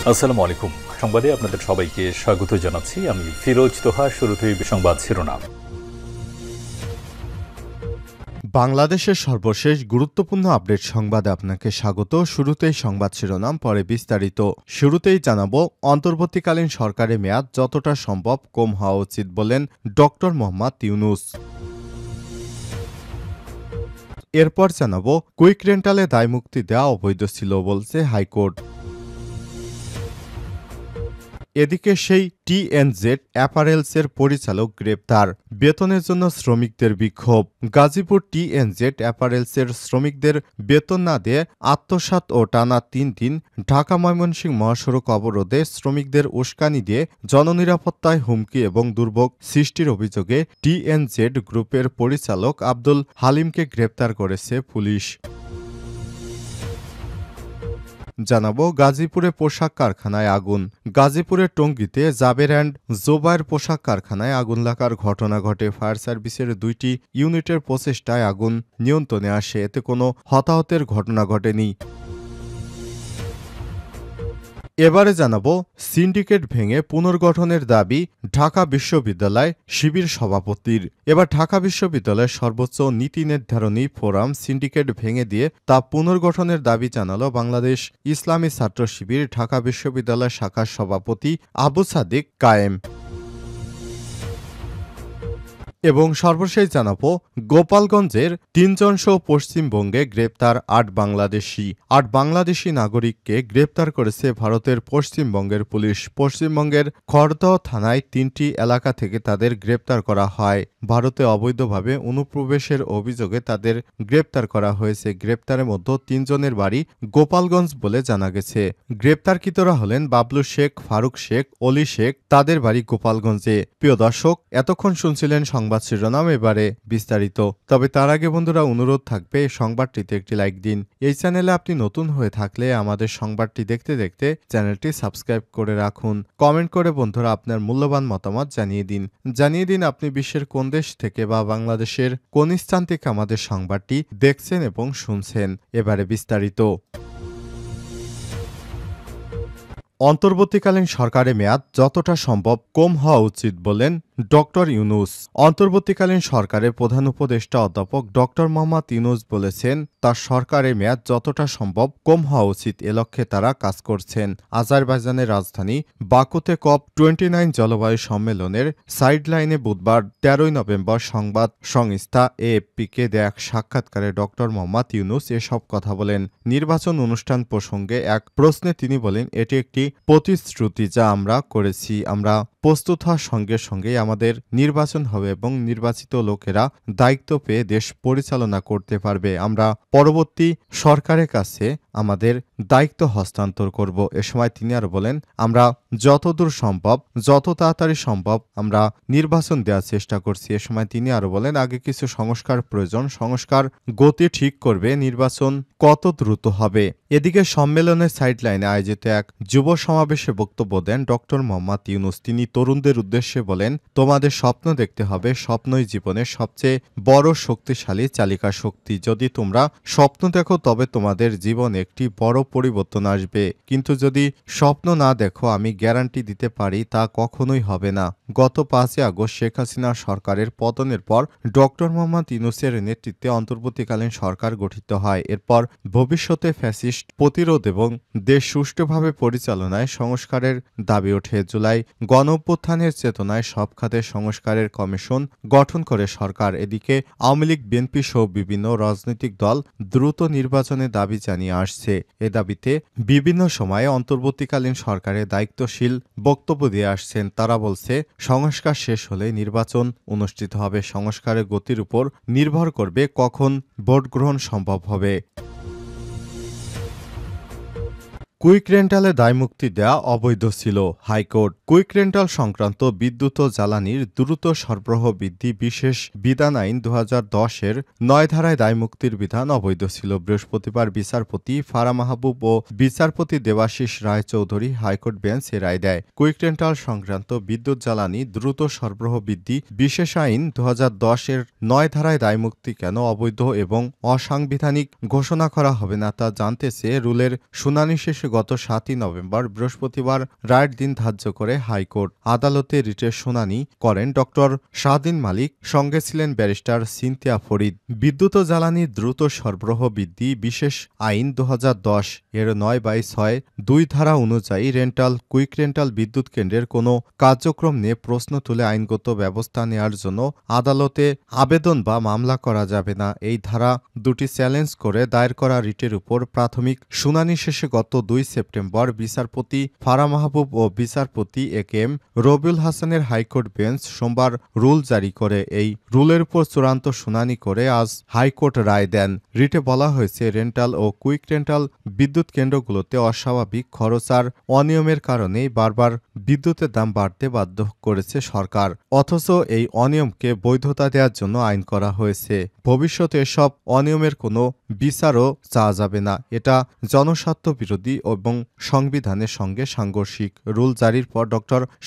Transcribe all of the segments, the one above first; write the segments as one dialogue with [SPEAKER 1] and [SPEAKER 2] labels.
[SPEAKER 1] আসসালামু আলাইকুম। সংবাদে আপনাদের সবাইকে স্বাগত জানাচ্ছি। আমি ফিরোজ তোহা। শুরুতেই সংবাদ শিরোনাম।
[SPEAKER 2] বাংলাদেশের সর্বশেষ গুরুত্বপূর্ণ আপডেট সংবাদে আপনাকে স্বাগত। শুরুতেই সংবাদ শিরোনাম, পরে বিস্তারিত। শুরুতেই জানাবো, অন্তর্বর্তীকালীন সরকারের মেয়াদ যতটা সম্ভব কম হওয়া উচিত বলেন ডক্টর মোহাম্মদ ইউনূস। এরপর জানাবো, কুইক রেন্টালে দায়মুক্তি দেওয়া অবৈধ ছিল বলছে হাইকোর্ট। এদিকে সেই টিএনজেড অ্যাপারেলসের পরিচালক গ্রেপ্তার, বেতনের জন্য শ্রমিকদের বিক্ষোভ। গাজীপুর টিএনজেড অ্যাপারেলসের শ্রমিকদের বেতন না দিয়ে আত্মসাৎ ও টানা ৩ দিন ঢাকা ময়মনসিংহ মহাসড়ক অবরোধে শ্রমিকদের উস্কানি দিয়ে জননিরাপত্তায় হুমকি এবং দুর্ভোগ সৃষ্টির অভিযোগে টিএনজেড গ্রুপের পরিচালক আব্দুল হালিমকে গ্রেপ্তার করেছে পুলিশ। জানাবো, গাজীপুরে পোশাক কারখানায় আগুন। গাজীপুরের টঙ্গীতে জাবের অ্যান্ড জোবায়ের পোশাক কারখানায় আগুন লাগার ঘটনা ঘটে। ফায়ার সার্ভিসের ২টি ইউনিটের প্রচেষ্টায় আগুন নিয়ন্ত্রণে আসে। এতে কোনো হতাহতের ঘটনা ঘটেনি। এবারে জানাবো, সিন্ডিকেট ভেঙে পুনর্গঠনের দাবি ঢাকা বিশ্ববিদ্যালয় শিবির সভাপতির। এবার ঢাকা বিশ্ববিদ্যালয়ের সর্বোচ্চ নীতি নির্ধারণী ফোরাম সিন্ডিকেট ভেঙে দিয়ে তা পুনর্গঠনের দাবি জানালো বাংলাদেশ ইসলামী ছাত্র শিবির ঢাকা বিশ্ববিদ্যালয় শাখার সভাপতি আবু সাদিক কায়েম। এবং সর্বশেষ জানাবো, গোপালগঞ্জের ৩ জন সহ পশ্চিমবঙ্গে গ্রেপ্তার ৮ বাংলাদেশি। ৮ বাংলাদেশি নাগরিককে গ্রেপ্তার করেছে ভারতের পশ্চিমবঙ্গের পুলিশ। পশ্চিমবঙ্গের খড়দহ থানায় ৩টি এলাকা থেকে তাদের গ্রেপ্তার করা হয়। ভারতে অবৈধভাবে অনুপ্রবেশের অভিযোগে তাদের গ্রেপ্তার করা হয়েছে। গ্রেপ্তারের মধ্যে ৩ জনের বাড়ি গোপালগঞ্জ বলে জানা গেছে। গ্রেপ্তারকৃতরা হলেন বাবলু শেখ, ফারুক শেখ, অলি শেখ। তাদের বাড়ি গোপালগঞ্জে। প্রিয় দর্শক, এতক্ষণ শুনছিলেন সংবাদ শিরোনাম, এবারে বিস্তারিত। তবে তার আগে বন্ধুরা, অনুরোধ থাকবে সংবাদটিতে একটি লাইক দিন। এই চ্যানেলে আপনি নতুন হয়ে থাকলে আমাদের সংবাদটি দেখতে দেখতে চ্যানেলটি সাবস্ক্রাইব করে রাখুন। কমেন্ট করে বন্ধুরা আপনার মূল্যবান মতামত জানিয়ে দিন আপনি বিশ্বের কোন দেশ থেকে বা বাংলাদেশের কোন স্থান থেকে আমাদের সংবাদটি দেখছেন এবং শুনছেন। এবারে বিস্তারিত। অন্তর্বর্তীকালীন সরকারের মেয়াদ যতটা সম্ভব কম হওয়া উচিত বলেন ডক্টর ইউনূস। অন্তর্বর্তীকালীন সরকারের প্রধান উপদেষ্টা অধ্যাপক ডক্টর মোহাম্মদ ইউনূস বলেছেন, তার সরকারের মেয়াদ যতটা সম্ভব কম হওয়া উচিত, এ লক্ষ্যে তারা কাজ করছেন। আজারবাইজানের রাজধানী বাকুতে COP29 জলবায়ু সম্মেলনের সাইডলাইনে বুধবার ১৩ নভেম্বর সংবাদ সংস্থা এএফপিকে দেয়া এক সাক্ষাৎকারে ডক্টর মোহাম্মদ ইউনূস এসব কথা বলেন। নির্বাচন অনুষ্ঠান প্রসঙ্গে এক প্রশ্নে তিনি বলেন, এটি একটি প্রতিশ্রুতি যা আমরা করেছি। আমরা প্রস্তুত হওয়ার সঙ্গে সঙ্গেই আমাদের নির্বাচন হবে এবং নির্বাচিত লোকেরা দায়িত্ব পেয়ে দেশ পরিচালনা করতে পারবে। আমরা পরবর্তী সরকারের কাছে আমাদের দায়িত্ব হস্তান্তর করব। এ সময় তিনি আরো বলেন, আমরা যতদূর সম্ভব যত তাড়াতাড়ি সম্ভব আমরা নির্বাচন দেওয়ার চেষ্টা করছি। এ সময় তিনি আরো বলেন, আগে কিছু সংস্কার প্রয়োজন, সংস্কার গতি ঠিক করবে, নির্বাচন কত দ্রুত হবে। এদিকে সম্মেলনের সাইডলাইনে আয়োজিত এক যুব সমাবেশে বক্তব্য দেন ডক্টর মোহাম্মদ ইউনূস। তিনি তরুণদের উদ্দেশ্যে বলেন, তোমাদের স্বপ্ন দেখতে হবে। স্বপ্নই জীবনের সবচেয়ে বড় শক্তিশালী চালিকা শক্তি। যদি তোমরা স্বপ্ন দেখো তবে তোমাদের জীবনে একটি বড় পরিবর্তন আসবে, কিন্তু যদি স্বপ্ন না দেখো আমি গ্যারান্টি দিতে পারি তা কখনোই হবে না। গত ৫ই আগস্ট শেখ হাসিনা সরকারের পতনের পর ডক্টর মোহাম্মদ ইউনূসের নেতৃত্বে অন্তর্বর্তীকালীন সরকার গঠিত হয়। এরপর ভবিষ্যতে ফ্যাসিস্ট প্রতিরোধ এবং দেশ সুষ্ঠুভাবে পরিচালনায় সংস্কারের দাবি ওঠে। জুলাই গণঅভ্যুত্থানের চেতনায় সব খাতে সংস্কারের কমিশন গঠন করে সরকার। এদিকে আওয়ামী লীগ, বিএনপি সহ বিভিন্ন রাজনৈতিক দল দ্রুত নির্বাচনের দাবি জানিয়ে আসছে। এ দাবিতে বিভিন্ন সময়ে অন্তর্বর্তীকালীন সরকারের দায়িত্বশীল বক্তব্য দিয়ে আসছেন। তারা বলছে, সংস্কার শেষ হলে নির্বাচন অনুষ্ঠিত হবে। সংস্কারের গতির উপর নির্ভর করবে কখন ভোট গ্রহণ সম্ভব হবে। কুইক রেন্টালে দায়মুক্তি দেয়া অবৈধ ছিল, হাইকোর্ট। কুইক রেন্টাল সংক্রান্ত বিদ্যুৎ ও জ্বালানির দ্রুত সরবরাহ বৃদ্ধি বিশেষ বিধান আইন ২০১০-এর ৯ ধারায় দায়মুক্তির বিধান অবৈধ ছিল। বৃহস্পতিবার বিচারপতি ফারা মাহবুব ও বিচারপতি দেবাশিস রায়চৌধুরী হাইকোর্ট বেঞ্চ এ রায় দেয়। কুইক রেন্টাল সংক্রান্ত বিদ্যুৎ জ্বালানি দ্রুত সরবরাহ বৃদ্ধি বিশেষ আইন ২০১০-এর ৯ ধারায় দায়মুক্তি কেন অবৈধ এবং অসাংবিধানিক ঘোষণা করা হবে না তা জানতে চেয়ে রুলের শুনানি শেষে গত ৭ই নভেম্বর বৃহস্পতিবার রায়ের দিন ধার্য করে হাইকোর্ট আদালতে রিটের শুনানি করেন ড শাহদিন মালিক। সঙ্গে ছিলেন ব্যারিস্টার সিনথিয়া ফরিদ। বিদ্যুৎ ও জ্বালানি দ্রুত সরবরাহ বৃদ্ধি বিশেষ আইন ২০১০ এর ৯/৬ ধারা অনুযায়ী কুইক রেন্টাল বিদ্যুৎ কেন্দ্রের কোনো কার্যক্রম নিয়ে প্রশ্ন তুলে আইনগত ব্যবস্থা নেওয়ার জন্য আদালতে আবেদন বা মামলা করা যাবে না। এই ধারা দুটি চ্যালেঞ্জ করে দায়ের করা রিটের উপর প্রাথমিক শুনানি শেষে গত ২ সেপ্টেম্বর বিচারপতি ফারা মাহবুব ও বিচারপতি এ.কে.এম. রবিউল হাসানের হাইকোর্ট বেঞ্চ সোমবার রুল জারি করে। এই রুলের উপর চূড়ান্ত শুনানি করে আজ হাইকোর্ট রায় দেন। রিটে বলা হয়েছে, রেন্টাল ও কুইক রেন্টাল বিদ্যুৎ কেন্দ্রগুলোতে অস্বাভাবিক খরচ আর অনিয়মের কারণেই বারবার বিদ্যুতের দাম বাড়তে বাধ্য করেছে সরকার। অথচ এই অনিয়মকে বৈধতা দেওয়ার জন্য আইন করা হয়েছে। ভবিষ্যতে এসব অনিয়মের কোনো বিচারও চাওয়া যাবে না। এটা জনস্বার্থ বিরোধী এবং সংবিধানের সঙ্গে সাংঘর্ষিক। রুল জারির পর ড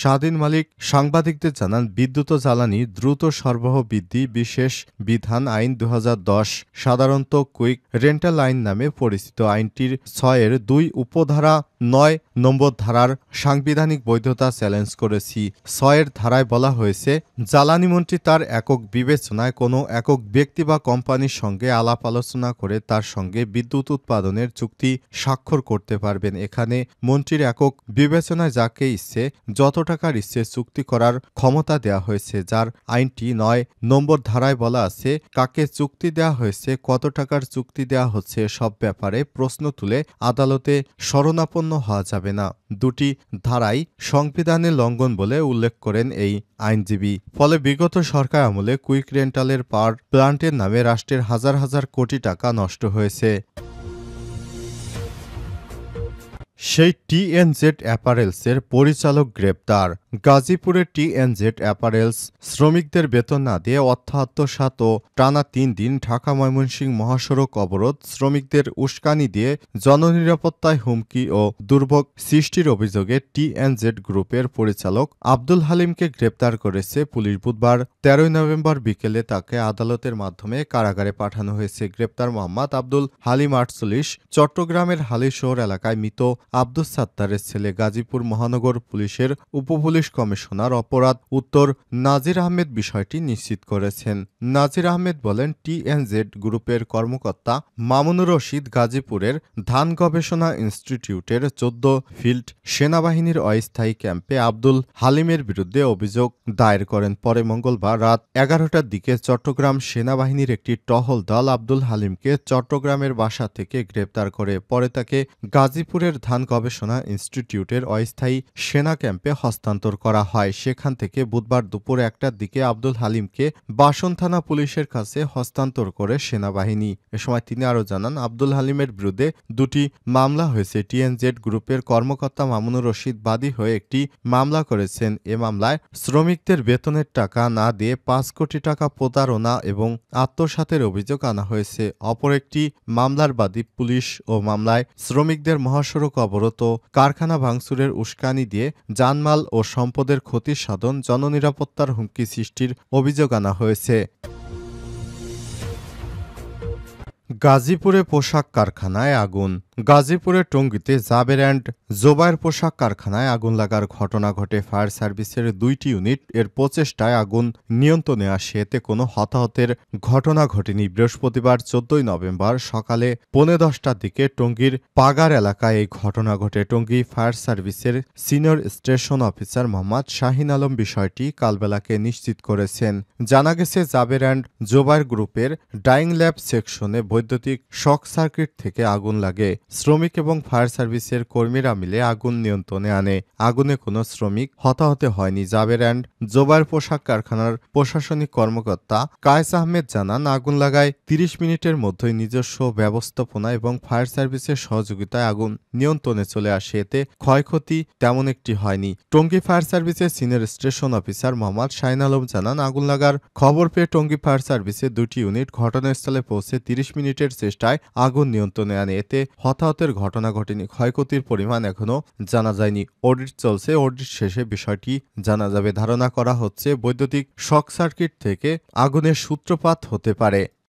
[SPEAKER 2] শাহদিন মালিক সাংবাদিকদের জানান, বিদ্যুৎ ও জ্বালানি দ্রুত সরবরাহ বৃদ্ধি বিশেষ বিধান আইন ২০১০ সাধারণত কুইক রেন্টাল আইন নামে পরিচিত। আইনটির ৬-২ উপধারা ৯ নম্বর ধারার সাংবিধানিক বৈধতা চ্যালেঞ্জ করেছি। ৬ ধারায় বলা হয়েছে, জ্বালানিমন্ত্রী তার একক বিবেচনায় কোনো একক ব্যক্তি বা কোম্পানির সঙ্গে আলাপ আলোচনা করে তার সঙ্গে বিদ্যুৎ উৎপাদনের চুক্তি স্বাক্ষর করতে পারবেন। এখানে মন্ত্রীর একক বিবেচনায় যাকে ইচ্ছে যত টাকার ইচ্ছে চুক্তি করার ক্ষমতা দেওয়া হয়েছে। যার আইনটি ৯ নম্বর ধারায় বলা আছে, কাকে চুক্তি দেওয়া হয়েছে, কত টাকার চুক্তি দেওয়া হচ্ছে, সব ব্যাপারে প্রশ্ন তুলে আদালতে শরণাপন্ন হওয়া যাবে না। দুটি ধারাই সংবিধানের লঙ্ঘন বলে উল্লেখ করেন এই আইনজীবী। ফলে বিগত সরকার আমলে কুইক রেন্টালের পাওয়ার প্লান্টের নামে রাষ্ট্রের হাজার হাজার কোটি টাকা নষ্ট হয়েছে। সেই টিএনজেড অ্যাপারেলসের পরিচালক গ্রেপ্তার। গাজীপুরের টিএনজেড অ্যাপারেলস শ্রমিকদের বেতন না দিয়ে অর্থ আত্মসাৎ ও টানা ৩ দিন ঢাকা ময়মনসিংহ মহাসড়ক অবরোধ, শ্রমিকদের উস্কানি দিয়ে জননিরাপত্তায় হুমকি ও দুর্ভোগ সৃষ্টির অভিযোগে টিএনজেড গ্রুপের পরিচালক আব্দুল হালিমকে গ্রেপ্তার করেছে পুলিশ। বুধবার ১৩ নভেম্বর বিকেলে তাকে আদালতের মাধ্যমে কারাগারে পাঠানো হয়েছে। গ্রেপ্তার মোহাম্মদ আব্দুল হালিম ৪৮, চট্টগ্রামের হালিশহর এলাকায় মৃত আব্দুস সাত্তারের ছেলে। গাজীপুর মহানগর পুলিশের উপপুলিশ কমিশনার অপরাধ উত্তর নাজির আহমেদ বিষয়টি নিশ্চিত করেছেন। নাজির আহমেদ বলেন, টিএনজেড গ্রুপের কর্মকর্তা মামুনুর রশিদ গাজীপুরের ধান গবেষণা ইনস্টিটিউটের ১৪ ফিল্ড সেনাবাহিনীর অস্থায়ী ক্যাম্পে আব্দুল হালিমের বিরুদ্ধে অভিযোগ দায়ের করেন। পরে মঙ্গলবার রাত ১১টার দিকে চট্টগ্রাম সেনাবাহিনীর একটি টহল দল আব্দুল হালিমকে চট্টগ্রামের বাসা থেকে গ্রেপ্তার করে। পরে তাকে গাজীপুরের ধান গবেষণা ইনস্টিটিউটের অস্থায়ী সেনা ক্যাম্পে হস্তান্তর করা হয়। সেখান থেকে বুধবার দুপুর ১টার দিকে আব্দুল হালিমকে বাসন থানা পুলিশের কাছে হস্তান্তর করে সেনাবাহিনী। এ সময় তিনি আরও জানান, আব্দুল হালিমের বিরুদ্ধে দুটি মামলা হয়েছে। টিএনজেড গ্রুপের কর্মকর্তা মামুনুর রশিদ বাদী হয়ে একটি মামলা করেছেন। এ মামলায় শ্রমিকদের বেতনের টাকা না দিয়ে ৫ কোটি টাকা প্রতারণা এবং আত্মসাতের অভিযোগ আনা হয়েছে। অপর একটি মামলার বাদী পুলিশ ও মামলায় শ্রমিকদের মহাসড়ক অবরোধ ও কারখানা ভাঙচুরের উস্কানি দিয়ে জানমাল ও সম্পদের ক্ষতি সাধন, জননিরাপত্তার হুমকি সৃষ্টির অভিযোগ আনা হয়েছে। গাজীপুরে পোশাক কারখানায় আগুন। গাজীপুরের টঙ্গীতে জাবের অ্যান্ড জোবায়ের পোশাক কারখানায় আগুন লাগার ঘটনা ঘটে। ফায়ার সার্ভিসের ২টি ইউনিট এর প্রচেষ্টায় আগুন নিয়ন্ত্রণে আসে। এতে কোনো হতাহতের ঘটনা ঘটেনি। বৃহস্পতিবার ১৪ নভেম্বর সকালে ১৫:১০টার দিকে টঙ্গীর পাগার এলাকায় এই ঘটনা ঘটে। টঙ্গী ফায়ার সার্ভিসের senior station officer Mohammad Shahin Alam বিষয়টি কালবেলাকে নিশ্চিত করেছেন। জানা গেছে, জাবের অ্যান্ড জোবায়ের গ্রুপের ডাইং ল্যাব সেকশনে বৈদ্যুতিক শক সার্কিট থেকে আগুন লাগে। শ্রমিক এবং ফায়ার সার্ভিসের কর্মীরা মিলে আগুন নিয়ন্ত্রণে আনে। আগুনে কোনো শ্রমিক হতাহত হয়নি। জাবের অ্যান্ড জোবায়ের পোশাক কারখানার প্রশাসনিক কর্মকর্তা কায়েস আহমেদ জানান, আগুন লাগায় ৩০ মিনিটের মধ্যেই নিজস্ব ব্যবস্থাপনা এবং ফায়ার সার্ভিসের সহযোগিতায় আগুন নিয়ন্ত্রণে চলে আসে। এতে ক্ষয়ক্ষতি তেমন একটি হয়নি। টঙ্গী ফায়ার সার্ভিসের senior station officer Mohammad Shahin Alam জানান, আগুন লাগার খবর পেয়ে টঙ্গী ফায়ার সার্ভিসের ২টি ইউনিট ঘটনাস্থলে পৌঁছে ৩০ মিনিটের চেষ্টায় আগুন নিয়ন্ত্রণে আনে। এতে হতাহতের ঘটনা ঘটেনি। ক্ষয়ক্ষতির পরিমাণ এখনও জানা যায়নি। অডিট চলছে। অডিট শেষে বিষয়টি জানা যাবে। ধারণা করা হচ্ছে, বৈদ্যুতিক শক সার্কিট থেকে আগুনের সূত্রপাত হতে পারে।